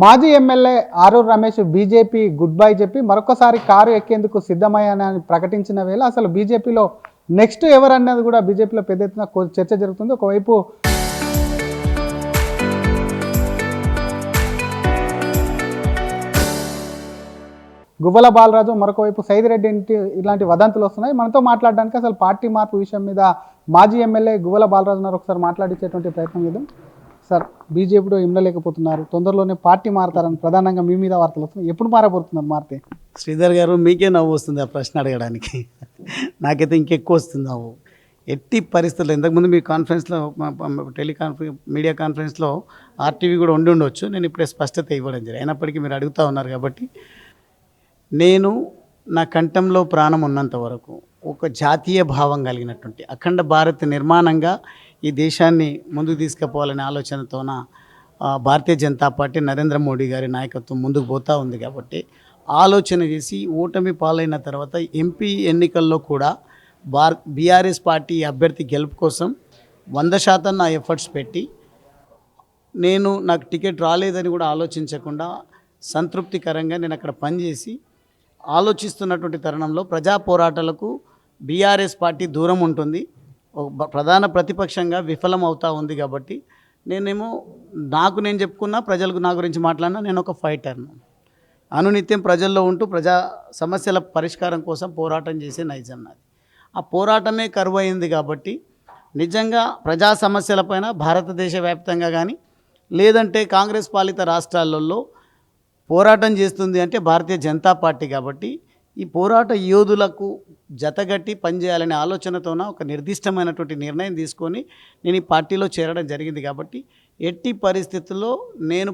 మాజీ MLA Aruru Ramesh BJP good bye చెప్పి మరొకసారి కారు ఎక్కేందుకు సిద్ధమయ్యానని ప్రకటించిన వేళ అసలు బీజేపీలో నెక్స్ట్ ఎవరన్నది కూడా బీజేపీలో పెద్ద ఎత్తున చర్చ జరుగుతుంది. ఒకవైపు గువ్వల బాలరాజు, మరొకవైపు సైదిరెడ్డి ఇంటి ఇలాంటి వదంతులు వస్తున్నాయి. మనతో మాట్లాడడానికి అసలు పార్టీ మార్పు విషయం మీద మాజీ ఎమ్మెల్యే గువ్వల బాలరాజు ఉన్నారు. ఒకసారి మాట్లాడించేటువంటి ప్రయత్నం చేద్దాం. సార్, బీజేపీలో ఇమ్మలేకపోతున్నారు, తొందరలోనే పార్టీ మారుతారని ప్రధానంగా మీ మీద వార్తలు వస్తున్నాయి. ఎప్పుడు మారబోతున్నారు? మారితే శ్రీధర్ గారు, మీకే నవ్వు వస్తుంది ఆ ప్రశ్న అడగడానికి. నాకైతే ఇంకెక్కువ వస్తుంది నవ్వు. ఎట్టి పరిస్థితుల్లో ఇంతకుముందు మీ కాన్ఫరెన్స్లో, మీడియా కాన్ఫరెన్స్లో ఆర్టీవీ కూడా ఉండి ఉండవచ్చు. నేను ఇప్పుడే స్పష్టత ఇవ్వడం జరిగింది. అయినప్పటికీ మీరు అడుగుతూ ఉన్నారు కాబట్టి, నేను నా కంఠంలో ప్రాణం ఉన్నంత వరకు ఒక జాతీయ భావం కలిగినటువంటి అఖండ భారత్ నిర్మాణంగా ఈ దేశాన్ని ముందుకు తీసుకుపోవాలనే ఆలోచనతోన భారతీయ జనతా పార్టీ నరేంద్ర మోడీ గారి నాయకత్వం ముందుకు పోతూ ఉంది. కాబట్టి ఆలోచన చేసి ఓటమి పాలైన తర్వాత ఎంపీ ఎన్నికల్లో కూడా బీఆర్ఎస్ పార్టీ అభ్యర్థి గెలుపు కోసం 100% నా ఎఫర్ట్స్ పెట్టి, నాకు టికెట్ రాలేదని కూడా ఆలోచించకుండా సంతృప్తికరంగా నేను అక్కడ పనిచేసి ఆలోచిస్తున్నటువంటి తరుణంలో ప్రజా పోరాటాలకు బీఆర్ఎస్ పార్టీ దూరం ఉంటుంది, ప్రధాన ప్రతిపక్షంగా విఫలం అవుతూ ఉంది. కాబట్టి నేను చెప్పుకున్నా, ప్రజలకు నా గురించి మాట్లాడినా, నేను ఒక ఫైటర్ను. అనునిత్యం ప్రజల్లో ఉంటూ ప్రజా సమస్యల పరిష్కారం కోసం పోరాటం చేసే నైజం నాది. ఆ పోరాటమే కరువు అయింది. కాబట్టి నిజంగా ప్రజా సమస్యలపైన భారతదేశ వ్యాప్తంగా కానీ, లేదంటే కాంగ్రెస్ పాలిత రాష్ట్రాలలో పోరాటం చేస్తుంది అంటే భారతీయ జనతా పార్టీ. కాబట్టి ఈ పోరాట యోధులకు జతగట్టి పనిచేయాలనే ఆలోచనతోన ఒక నిర్దిష్టమైనటువంటి నిర్ణయం తీసుకొని నేను ఈ పార్టీలో చేరడం జరిగింది. కాబట్టి ఎట్టి పరిస్థితుల్లో నేను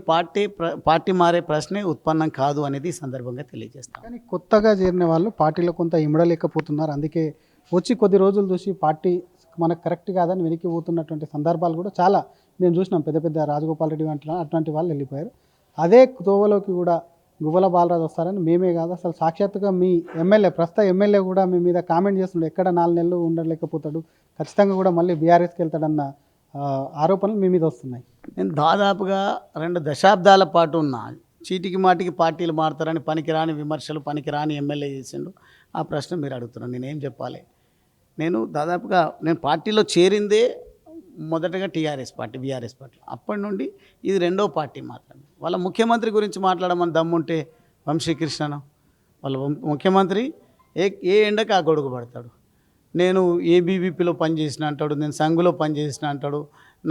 పార్టీ మారే ప్రశ్నే ఉత్పన్నం కాదు అనేది ఈ సందర్భంగా తెలియజేస్తాను. కానీ కొత్తగా చేరిన వాళ్ళు పార్టీలో కొంత ఇమడలేకపోతున్నారు. అందుకే వచ్చి కొద్ది రోజులు చూసి పార్టీ మనకు కరెక్ట్ కాదని వెనక్కి పోతున్నటువంటి సందర్భాలు కూడా చాలా మేము చూసినాం. పెద్ద పెద్ద రాజగోపాల్ రెడ్డి అట్లాంటి వాళ్ళు వెళ్ళిపోయారు. అదే తోవలోకి కూడా గువ్వల బాలరాజు వస్తారని మేమే కాదు, అసలు సాక్షాత్తుగా మీ ప్రస్తుత ఎమ్మెల్యే కూడా మీ మీద కామెంట్ చేస్తున్నాడు. ఎక్కడ 4 నెలలు ఉండలేకపోతాడు, ఖచ్చితంగా కూడా మళ్ళీ బీఆర్ఎస్కి వెళ్తాడన్న ఆరోపణలు మీ మీద వస్తున్నాయి. నేను దాదాపుగా 2 దశాబ్దాల పాటు ఉన్నా. చీటికి మాటికి పార్టీలు మారుతారని పనికిరాని విమర్శలు, పనికిరాని ఎమ్మెల్యే చేసిండు. ఆ ప్రశ్న మీరు అడుగుతున్నాను, నేనేం చెప్పాలి? నేను పార్టీలో చేరిందే మొదటగా టీఆర్ఎస్ పార్టీ, బీఆర్ఎస్ పార్టీ. అప్పటి నుండి ఇది 2వ పార్టీ మాత్రమే. వాళ్ళ ముఖ్యమంత్రి గురించి మాట్లాడమని దమ్ముంటే వంశీకృష్ణను, వాళ్ళ ముఖ్యమంత్రి ఏ ఎండకు ఆ గొడుగు పడతాడు. నేను ఏబీవీపీలో పనిచేసిన అంటాడు, నేను సంఘులో పనిచేసిన అంటాడు,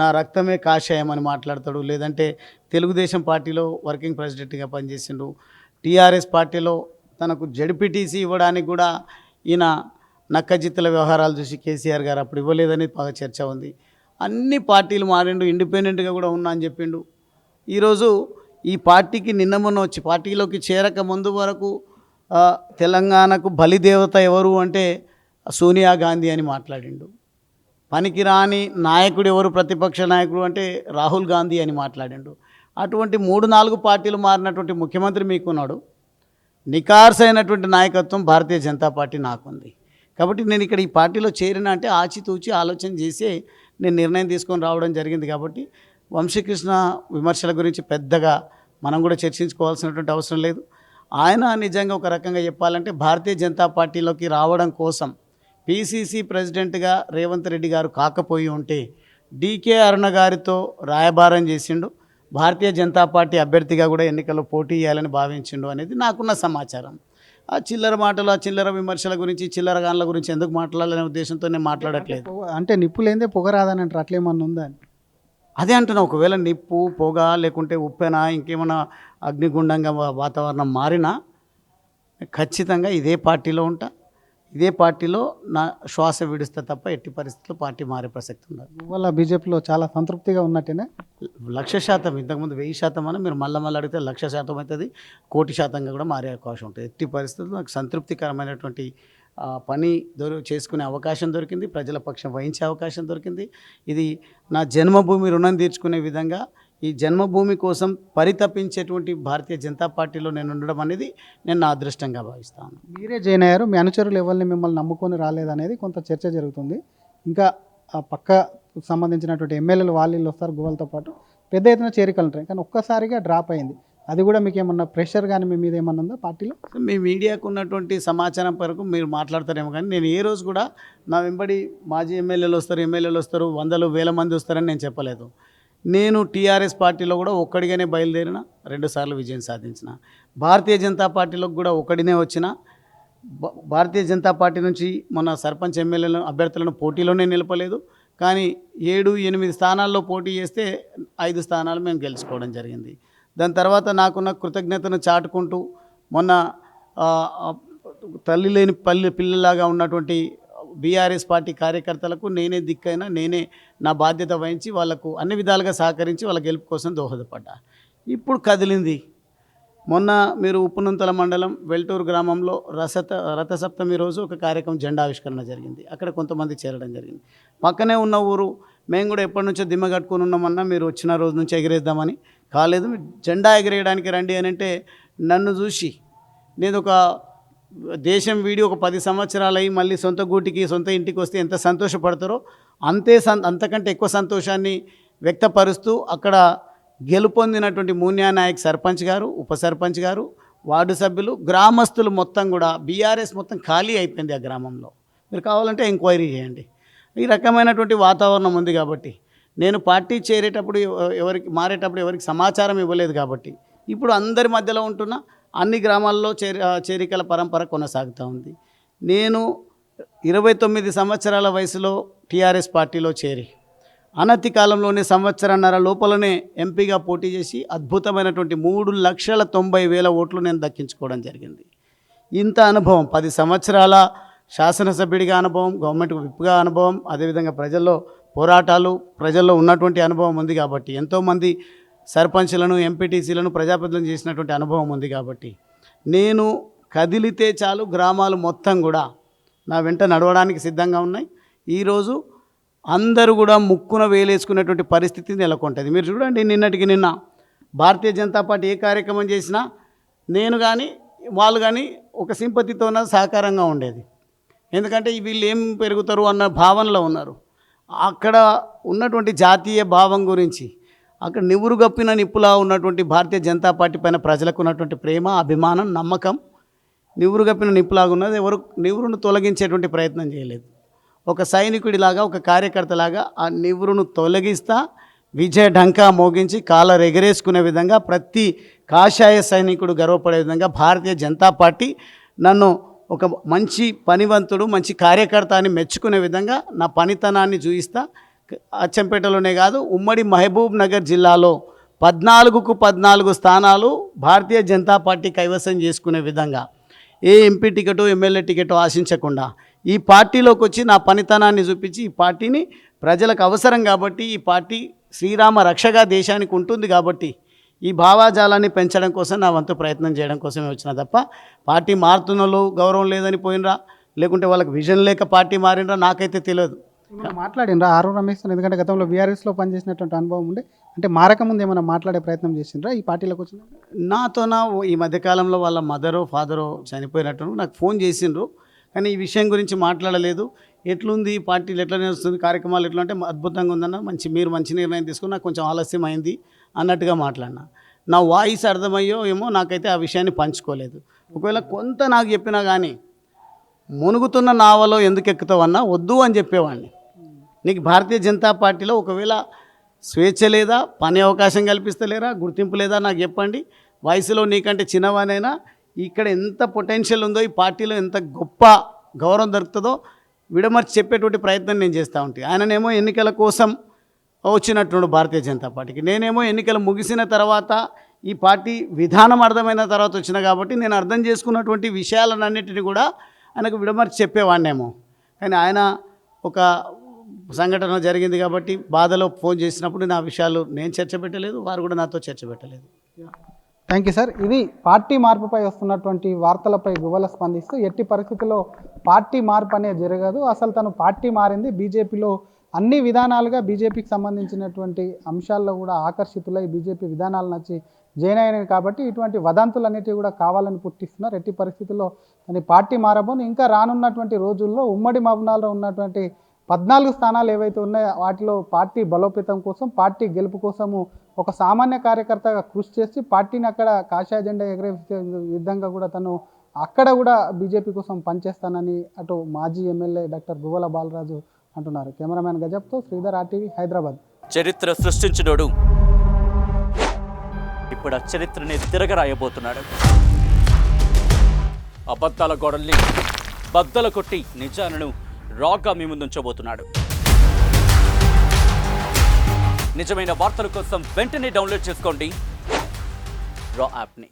నా రక్తమే కాషాయం అని మాట్లాడతాడు. లేదంటే తెలుగుదేశం పార్టీలో వర్కింగ్ ప్రెసిడెంట్గా పనిచేసిండు. టీఆర్ఎస్ పార్టీలో తనకు జడ్పీటీసీ ఇవ్వడానికి కూడా ఈయన నక్కజిత్తుల వ్యవహారాలు చూసి కేసీఆర్ గారు అప్పుడు ఇవ్వలేదని బాగా చర్చ ఉంది. అన్ని పార్టీలు మారిండు, ఇండిపెండెంట్గా కూడా ఉన్నా అని చెప్పిండు. ఈరోజు ఈ పార్టీకి నిన్న వచ్చి పార్టీలోకి చేరక ముందు వరకు తెలంగాణకు బలిదేవత ఎవరు అంటే సోనియా గాంధీ అని మాట్లాడిండు. పనికిరాని నాయకుడు ఎవరు, ప్రతిపక్ష నాయకుడు అంటే రాహుల్ గాంధీ అని మాట్లాడిండు. అటువంటి 3-4 పార్టీలు మారినటువంటి ముఖ్యమంత్రి మీకున్నాడు. నికార్సైనటువంటి నాయకత్వం భారతీయ జనతా పార్టీ నాకుంది. కాబట్టి నేను ఇక్కడ ఈ పార్టీలో చేరిన అంటే ఆచితూచి ఆలోచన చేసే నేను నిర్ణయం తీసుకొని రావడం జరిగింది. కాబట్టి వంశీకృష్ణ విమర్శల గురించి పెద్దగా మనం కూడా చర్చించుకోవాల్సినటువంటి అవసరం లేదు. ఆయన నిజంగా ఒక రకంగా చెప్పాలంటే భారతీయ జనతా పార్టీలోకి రావడం కోసం పిసిసి ప్రెసిడెంట్గా రేవంత్ రెడ్డి గారు కాకపోయి ఉంటే డీకే అరుణ గారితో రాయబారం చేసిండు. భారతీయ జనతా పార్టీ అభ్యర్థిగా కూడా ఎన్నికల్లో పోటీ చేయాలని భావించిండు అనేది నాకున్న సమాచారం. ఆ చిల్లర మాటలు, ఆ చిల్లర విమర్శల గురించి, చిల్లర గాన్ల గురించి ఎందుకు మాట్లాడాలనే ఉద్దేశంతో నేను మాట్లాడట్లేదు. అంటే నిప్పు లేదే పొగ రాదని అంటారు, అట్లేమన్నా ఉందా అని అదే అంటున్నా. ఒకవేళ నిప్పు, పొగ, లేకుంటే ఉప్పెన, ఇంకేమైనా అగ్నిగుండంగా వాతావరణం మారినా ఖచ్చితంగా ఇదే పార్టీలో ఉంటా, ఇదే పార్టీలో నా శ్వాస విడిస్తే తప్ప ఎట్టి పరిస్థితుల్లో పార్టీ మారే ప్రసక్తి ఉండదు. వల్ల బీజేపీలో చాలా సంతృప్తిగా ఉన్నట్టేనా? 1,00,000%. ఇంతకుముందు 1000% అని మీరు మళ్ళీ అడిగితే 1,00,000% అవుతుంది, 1,00,00,000% కూడా మారే అవకాశం ఉంటుంది. ఎట్టి పరిస్థితుల్లో నాకు సంతృప్తికరమైనటువంటి పని చేసుకునే అవకాశం దొరికింది, ప్రజల పక్షం వహించే అవకాశం దొరికింది. ఇది నా జన్మభూమి రుణం తీర్చుకునే విధంగా, ఈ జన్మభూమి కోసం పరితపించేటువంటి భారతీయ జనతా పార్టీలో నేను ఉండడం అనేది నేను నా అదృష్టంగా భావిస్తాను. మీరే జాయిన్ అయ్యారు, మీ అనుచరులు ఎవరిని మిమ్మల్ని నమ్ముకొని రాలేదనేది కొంత చర్చ జరుగుతుంది. ఇంకా పక్క సంబంధించినటువంటి ఎమ్మెల్యేలు వాళ్ళు వస్తారు గువ్వలతో పాటు, పెద్ద ఎత్తున చేరికలు ఉంటాయి. కానీ ఒక్కసారిగా డ్రాప్ అయింది. అది కూడా మీకు ఏమన్నా ప్రెషర్ కానీ మీ మీద ఏమన్నా ఉందా పార్టీలో? మీ మీడియాకు ఉన్నటువంటి సమాచారం వరకు మీరు మాట్లాడతారేమో కానీ నేను ఏ రోజు కూడా నా వెంబడి మాజీ ఎమ్మెల్యేలు వస్తారు వందలు వేల మంది వస్తారని నేను చెప్పలేదు. నేను టీఆర్ఎస్ పార్టీలో కూడా ఒక్కడిగానే బయలుదేరిన, 2 సార్లు విజయం సాధించిన. భారతీయ జనతా పార్టీలోకి కూడా ఒక్కడినే వచ్చిన. భారతీయ జనతా పార్టీ నుంచి మన సర్పంచ్ ఎమ్మెల్యేలను అభ్యర్థులను పోటీలోనే నిలపలేదు, కానీ 7-8 స్థానాల్లో పోటీ చేస్తే 5 స్థానాలు మేము గెలుచుకోవడం జరిగింది. దాని తర్వాత నాకున్న కృతజ్ఞతను చాటుకుంటూ మొన్న తల్లి లేని పిల్లలాగా ఉన్నటువంటి బీఆర్ఎస్ పార్టీ కార్యకర్తలకు నేనే దిక్కైనా, నేనే నా బాధ్యత వహించి వాళ్ళకు అన్ని విధాలుగా సహకరించి వాళ్ళ గెలుపు కోసం దోహదపడ్డా. ఇప్పుడు కదిలింది. మొన్న మీరు ఉప్పునంతల మండలం వెల్టూరు గ్రామంలో రథసప్తమి రోజు ఒక కార్యక్రమం జెండావిష్కరణ జరిగింది. అక్కడ కొంతమంది చేరడం జరిగింది. పక్కనే ఉన్న ఊరు మేము కూడా ఎప్పటి నుంచో దిమ్మ కట్టుకుని ఉన్నామన్నా మీరు వచ్చిన రోజు నుంచి ఎగిరేద్దామని కాలేదు. జెండా ఎగిరేయడానికి రండి అని అంటే నన్ను చూసి నేను ఒక దేశం వీడి ఒక 10 సంవత్సరాలు అయ్యి మళ్ళీ సొంత గూటికి సొంత ఇంటికి వస్తే ఎంత సంతోషపడతారో అంతకంటే ఎక్కువ సంతోషాన్ని వ్యక్తపరుస్తూ అక్కడ గెలుపొందినటువంటి మూన్యా నాయక్ సర్పంచ్ గారు, ఉప సర్పంచ్ గారు, వార్డు సభ్యులు, గ్రామస్తులు మొత్తం కూడా బీఆర్ఎస్ మొత్తం ఖాళీ అయిపోయింది ఆ గ్రామంలో. మీరు కావాలంటే ఎంక్వైరీ చేయండి. ఈ రకమైనటువంటి వాతావరణం ఉంది కాబట్టి నేను పార్టీ చేరేటప్పుడు ఎవరికి సమాచారం ఇవ్వలేదు కాబట్టి ఇప్పుడు అందరి మధ్యలో ఉంటున్న అన్ని గ్రామాల్లో చేరికల పరంపర కొనసాగుతూ ఉంది. నేను 29 సంవత్సరాల వయసులో టీఆర్ఎస్ పార్టీలో చేరి అనతి కాలంలోనే సంవత్సరన్నర లోపలనే ఎంపీగా పోటీ చేసి అద్భుతమైనటువంటి 3,90,000 ఓట్లు నేను దక్కించుకోవడం జరిగింది. ఇంత అనుభవం, 10 సంవత్సరాల శాసనసభ్యుడిగా అనుభవం, గవర్నమెంట్ విప్గా అనుభవం, అదేవిధంగా ప్రజల్లో పోరాటాలు, ప్రజల్లో ఉన్నటువంటి అనుభవం ఉంది కాబట్టి, ఎంతోమంది సర్పంచ్లను, ఎంపీటీసీలను, ప్రజాప్రతినిధులను చేసినటువంటి అనుభవం ఉంది కాబట్టి నేను కదిలితే చాలు గ్రామాలు మొత్తం కూడా నా వెంట నడవడానికి సిద్ధంగా ఉన్నాయి. ఈరోజు అందరూ కూడా ముక్కున వేలేసుకునేటువంటి పరిస్థితి నెలకొంటుంది. మీరు చూడండి, నిన్నటికి నిన్న భారతీయ జనతా పార్టీ ఏ కార్యక్రమం చేసినా నేను కానీ వాళ్ళు కానీ ఒక సింపతితోన సహకారంగా ఉండేది. ఎందుకంటే వీళ్ళు ఏం పెరుగుతారు అన్న భావనలో ఉన్నారు. అక్కడ ఉన్నటువంటి జాతీయ భావం గురించి, అక్కడ నివురు గప్పిన నిప్పులా ఉన్నటువంటి భారతీయ జనతా పార్టీ పైన ప్రజలకు ఉన్నటువంటి ప్రేమ, అభిమానం, నమ్మకం నివురు గప్పిన నిప్పులాగా ఉన్నది. ఎవరు నివురును తొలగించేటువంటి ప్రయత్నం చేయలేదు. ఒక సైనికుడిలాగా, ఒక కార్యకర్తలాగా ఆ నివురును తొలగిస్తా విజయ ఢంకా మోగించి కాలర్ ఎగరేసుకునే విధంగా ప్రతి కాషాయ సైనికుడు గర్వపడే విధంగా భారతీయ జనతా పార్టీ నన్ను ఒక మంచి పనివంతుడు, మంచి కార్యకర్త అని మెచ్చుకునే విధంగా నా పనితనాన్ని చూయిస్తా. అచ్చంపేటలోనే కాదు, ఉమ్మడి మహబూబ్ నగర్ జిల్లాలో 14కు 14 స్థానాలు భారతీయ జనతా పార్టీ కైవసం చేసుకునే విధంగా ఏ ఎంపీ టికెటో ఎమ్మెల్యే టికెటో ఆశించకుండా ఈ పార్టీలోకి వచ్చి నా పనితనాన్ని చూపించి ఈ పార్టీని ప్రజలకు అవసరం కాబట్టి, ఈ పార్టీ శ్రీరామ రక్షగా దేశానికి ఉంటుంది కాబట్టి ఈ భావాజాలాన్ని పెంచడం కోసం నా వంతు ప్రయత్నం చేయడం కోసమే వచ్చిన తప్ప పార్టీ మారుతున్నలో గౌరవం లేదని పోయినరా, లేకుంటే వాళ్ళకి విజన్ లేక పార్టీ మారినరా నాకైతే తెలియదు. మాట్లాడినరా ఆరు రమేష్? ఎందుకంటే గతంలో బీఆర్ఎస్లో పనిచేసినటువంటి అనుభవం ఉండే, అంటే మారకముందు ఏమైనా మాట్లాడే ప్రయత్నం చేసిండ్రా ఈ పార్టీలోకి వచ్చిన? నాతోన ఈ మధ్యకాలంలో వాళ్ళ మదరో ఫాదరో చనిపోయినట్టు నాకు ఫోన్ చేసిండ్రు, కానీ ఈ విషయం గురించి మాట్లాడలేదు. ఎట్లుంది పార్టీలు, ఎట్లా నడుస్తుంది, కార్యక్రమాలు ఎట్లా అంటే అద్భుతంగా ఉందన్న, మీరు మంచి నిర్ణయం తీసుకుని నాకు కొంచెం ఆలస్యం అయింది అన్నట్టుగా మాట్లాడినా. నా వాయిస్ అర్థమయ్యో ఏమో నాకైతే ఆ విషయాన్ని పంచుకోలేదు. ఒకవేళ కొంత నాకు చెప్పినా కానీ మునుగుతున్న నావలో ఎందుకు ఎక్కుతావన్నా వద్దు అని చెప్పేవాడిని. నీకు భారతీయ జనతా పార్టీలో ఒకవేళ స్వేచ్ఛ లేదా, పని అవకాశం కల్పిస్తలేరా, గుర్తింపు లేదా నాకు చెప్పండి. వయసులో నీకంటే చిన్నవానైనా ఇక్కడ ఎంత పొటెన్షియల్ ఉందో, ఈ పార్టీలో ఎంత గొప్ప గౌరవం దొరుకుతుందో విడమర్చి చెప్పేటువంటి ప్రయత్నం నేను చేస్తూ ఉంటాను. ఆయననేమో ఎన్నికల కోసం వచ్చినట్టు భారతీయ జనతా పార్టీకి, నేనేమో ఎన్నికలు ముగిసిన తర్వాత ఈ పార్టీ విధానం అర్థమైన తర్వాత వచ్చిన కాబట్టి నేను అర్థం చేసుకున్నటువంటి విషయాలన్నింటినీ కూడా ఆయనకు విడమర్చి చెప్పేవాడినేమో. కానీ ఆయన ఒక సంఘటన జరిగింది కాబట్టి బాధలో ఫోన్ చేసినప్పుడు నా విషయాలు నేను చర్చ పెట్టలేదు, వారు కూడా నాతో చర్చ పెట్టలేదు. Thank you sir. ఇది పార్టీ మార్పుపై వస్తున్నటువంటి వార్తలపై గువ్వల స్పందిస్తూ ఎట్టి పరిస్థితుల్లో పార్టీ మార్పు అనేది జరగదు, అసలు తను పార్టీ మారింది బీజేపీలో అన్ని విధానాలుగా బీజేపీకి సంబంధించినటువంటి అంశాల్లో కూడా ఆకర్షితులై బీజేపీ విధానాలు నచ్చి జాయిన్ అయినవి కాబట్టి ఇటువంటి వదంతులు అనేటివి కూడా కావాలని పుట్టిస్తున్నారు. ఎట్టి పరిస్థితుల్లో కానీ పార్టీ మారబోను. ఇంకా రానున్నటువంటి రోజుల్లో ఉమ్మడి మహబూబ్నగర్లో ఉన్నటువంటి 14 స్థానాలు ఏవైతే ఉన్నాయో వాటిలో పార్టీ బలోపేతం కోసం, పార్టీ గెలుపు కోసము ఒక సామాన్య కార్యకర్తగా కృషి చేసి పార్టీని అక్కడ కాషాయ జెండా ఎగరేసే విధంగా కూడా తను అక్కడ కూడా బీజేపీ కోసం పనిచేస్తానని అటు మాజీ ఎమ్మెల్యే డాక్టర్ గువ్వల బాలరాజు అంటున్నారు. కెమెరామ్యాన్ గజబ్తో శ్రీధర్, RTV, హైదరాబాద్. చరిత్ర సృష్టించినోడు ఇప్పుడు ఆ చరిత్రని తిరగరాయబోతున్నాడు. అబద్ధాల గోడల్ని బద్దలు కొట్టి నిజాలను రాగా మీ ముందుంచబోతున్నాడు. నిజమైన వార్తల కోసం వెంటనే డౌన్లోడ్ చేసుకోండి రా యాప్ని.